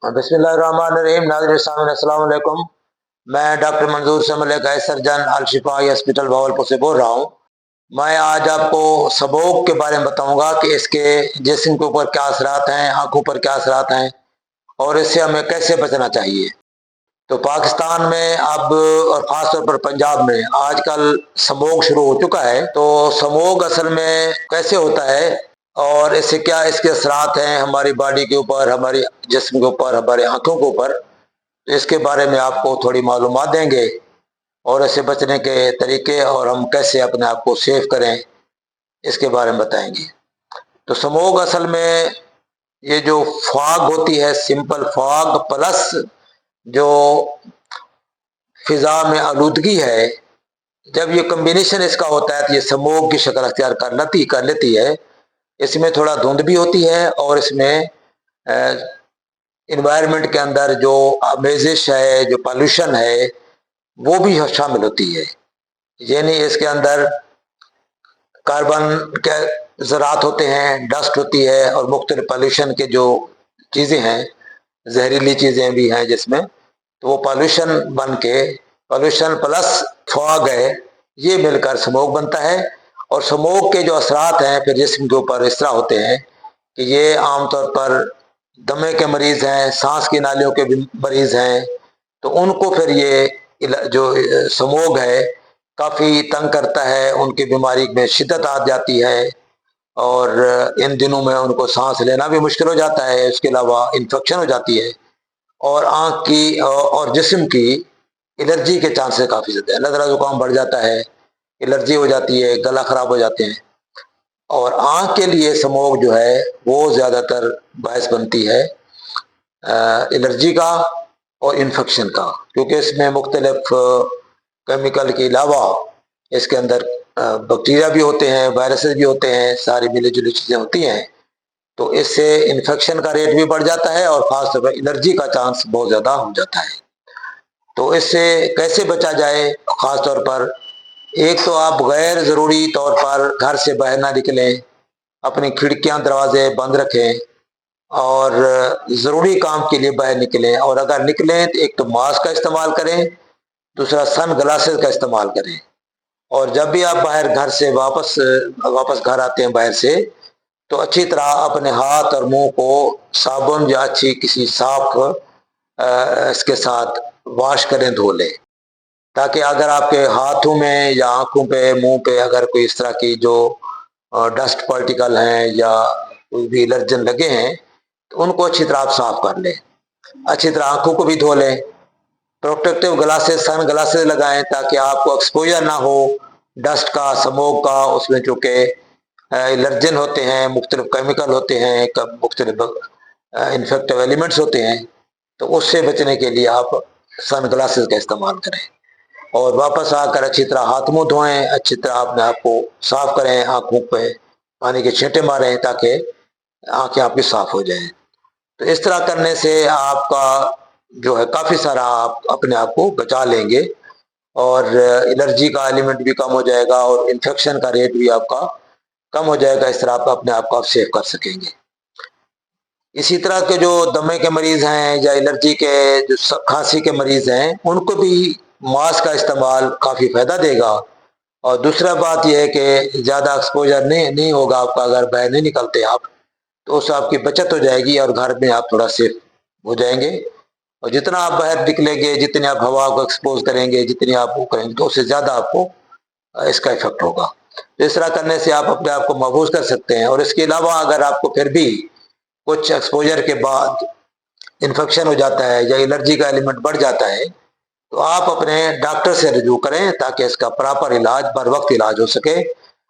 बिस्मिल्लाहिर्रहमानिर्रहीम। नाज़रीन सामीन अस्सलाम वालेकुम। मैं डॉक्टर मंजूर समले का सर्जन अल शिफा हॉस्पिटल भावलपुर से बोल रहा हूँ। मैं आज आपको समोग के बारे में बताऊंगा कि इसके जिस्म के ऊपर क्या असरात हैं, आंखों पर क्या असरात हैं और इससे हमें कैसे बचना चाहिए। तो पाकिस्तान में अब और ख़ासतौर पर पंजाब में आजकल समोग शुरू हो चुका है। तो समोग असल में कैसे होता है और इससे क्या इसके असरात हैं हमारी बॉडी के ऊपर, हमारी जिस्म के ऊपर, हमारी आंखों के ऊपर, तो इसके बारे में आपको थोड़ी मालूमात देंगे और इससे बचने के तरीके और हम कैसे अपने आप को सेफ करें इसके बारे में बताएंगे। तो समोग असल में ये जो फॉग होती है, सिंपल फॉग प्लस जो फिजा में आलूदगी है, जब ये कम्बिनेशन इसका होता है तो ये स्मोग की शक्ल अख्तियार कर लेती है। इसमें थोड़ा धुंध भी होती है और इसमें इन्वायरमेंट के अंदर जो मेजिश है, जो पॉल्यूशन है, वो भी शामिल होती है। यानी इसके अंदर कार्बन के ज़रात होते हैं, डस्ट होती है और मुख्तलिफ पॉल्यूशन के जो चीज़ें हैं, जहरीली चीज़ें भी हैं जिसमें, तो वो पॉल्यूशन बन के पॉल्यूशन प्लस फॉग है, ये मिलकर स्मोक बनता है। और स्मोक के जो असरात हैं फिर जिस्म के ऊपर इस तरह होते हैं कि ये आमतौर पर दमे के मरीज़ हैं, सांस की नालियों के भी मरीज़ हैं, तो उनको फिर ये जो स्मोक है काफ़ी तंग करता है, उनकी बीमारी में शिद्दत आ जाती है और इन दिनों में उनको सांस लेना भी मुश्किल हो जाता है। इसके अलावा इन्फेक्शन हो जाती है और आँख की और जिस्म की एलर्जी के चांसेस काफ़ी ज़्यादा है। नज़ला ज़ुकाम बढ़ जाता है, एलर्जी हो जाती है, गला ख़राब हो जाते हैं। और आँख के लिए स्मोक जो है वो ज़्यादातर बायस बनती है एलर्जी का और इन्फेक्शन का, क्योंकि इसमें मुख्तलिफ केमिकल के अलावा इसके अंदर बैक्टीरिया भी होते हैं, वायरसेस भी होते हैं, सारी मिली जुली चीज़ें होती हैं। तो इससे इन्फेक्शन का रेट भी बढ़ जाता है और ख़ासतौर पर एलर्जी का चांस बहुत ज़्यादा हो जाता है। तो इससे कैसे बचा जाए? ख़ास तौर पर एक तो आप गैर ज़रूरी तौर पर घर से बाहर ना निकलें, अपनी खिड़कियां दरवाजे बंद रखें और ज़रूरी काम के लिए बाहर निकलें। और अगर निकलें तो एक तो मास्क का इस्तेमाल करें, दूसरा सन ग्लासेस का इस्तेमाल करें। और जब भी आप बाहर घर से वापस घर आते हैं बाहर से, तो अच्छी तरह अपने हाथ और मुंह को साबुन या अच्छी किसी साफ इसके साथ वॉश करें, धो लें, ताकि अगर आपके हाथों में या आंखों पे, मुंह पे अगर कोई इस तरह की जो डस्ट पार्टिकल हैं या कोई भी एलर्जन लगे हैं तो उनको अच्छी तरह आप साफ कर लें। अच्छी तरह आंखों को भी धो लें। प्रोटेक्टिव ग्लासेस, सन ग्लासेस लगाएं ताकि आपको एक्सपोजर ना हो डस्ट का, स्मोक का। उसमें चूँकि एलर्जन होते हैं, मुख्तलिफ केमिकल होते हैं, मुख्तलिफ इन्फेक्टिव एलिमेंट्स होते हैं, तो उससे बचने के लिए आप सन ग्लासेस का इस्तेमाल करें। और वापस आकर अच्छी तरह हाथ मुंह धोएं, अच्छी तरह अपने आप को साफ करें, आंखों पे पानी के छींटे मारें ताकि आंखें आपकी साफ हो जाएं। तो इस तरह करने से आपका जो है काफ़ी सारा आप अपने आप को बचा लेंगे और एलर्जी का एलिमेंट भी कम हो जाएगा और इन्फेक्शन का रेट भी आपका कम हो जाएगा। इस तरह आप अपने आप को आप सेव कर सकेंगे। इसी तरह के जो दमे के मरीज़ हैं या एलर्जी के जो खांसी के मरीज़ हैं, उनको भी मास्क का इस्तेमाल काफ़ी फ़ायदा देगा। और दूसरा बात यह है कि ज़्यादा एक्सपोजर नहीं होगा आपका, अगर बाहर नहीं निकलते आप तो उससे आपकी बचत हो जाएगी और घर में आप थोड़ा सेफ हो जाएंगे। और जितना आप बाहर निकलेंगे, जितने आप हवा को एक्सपोज करेंगे, जितनी आप वो करेंगे, तो उससे ज़्यादा आपको इसका इफेक्ट होगा। तो इस तरह करने से आप अपने आप को महफूज कर सकते हैं। और इसके अलावा अगर आपको फिर भी कुछ एक्सपोजर के बाद इन्फेक्शन हो जाता है या एलर्जी का एलिमेंट बढ़ जाता है, तो आप अपने डॉक्टर से रजू करें ताकि इसका प्रॉपर इलाज, बर वक्त इलाज हो सके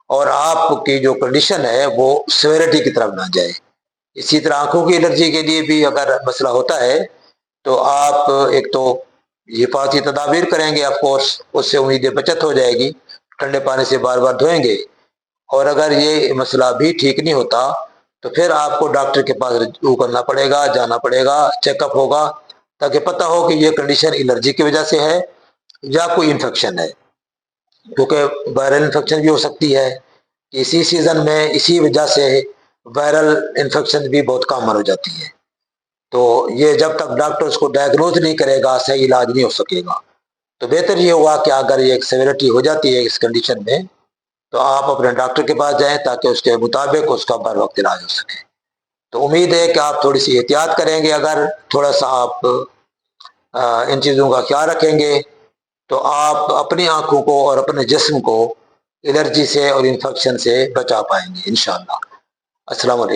और आपकी जो कंडीशन है वो सिवियरिटी की तरफ ना जाए। इसी तरह आंखों की एलर्जी के लिए भी अगर मसला होता है तो आप एक तो हिफाजती तदाबीर करेंगे, ऑफकोर्स उससे उम्मीद बचत हो जाएगी, ठंडे पानी से बार बार धोएंगे। और अगर ये मसला भी ठीक नहीं होता तो फिर आपको डॉक्टर के पास रुजू करना पड़ेगा, जाना पड़ेगा, चेकअप होगा, ताकि पता हो कि ये कंडीशन एलर्जी की वजह से है या कोई इन्फेक्शन है, क्योंकि वायरल इन्फेक्शन भी हो सकती है। इसी सीज़न में इसी वजह से वायरल इन्फेक्शन भी बहुत कॉमन हो जाती है। तो ये जब तक डॉक्टर उसको डायग्नोज नहीं करेगा सही इलाज नहीं हो सकेगा। तो बेहतर ये हुआ कि अगर ये एक सेवेरिटी हो जाती है इस कंडीशन में, तो आप अपने डॉक्टर के पास जाएं ताकि उसके मुताबिक उसका बर वक्त इलाज हो सके। तो उम्मीद है कि आप थोड़ी सी एहतियात करेंगे, अगर थोड़ा सा आप इन चीज़ों का ख्याल रखेंगे तो आप अपनी आंखों को और अपने जिस्म को एलर्जी से और इन्फेक्शन से बचा पाएंगे इंशाअल्लाह। अस्सलाम वालेकुम।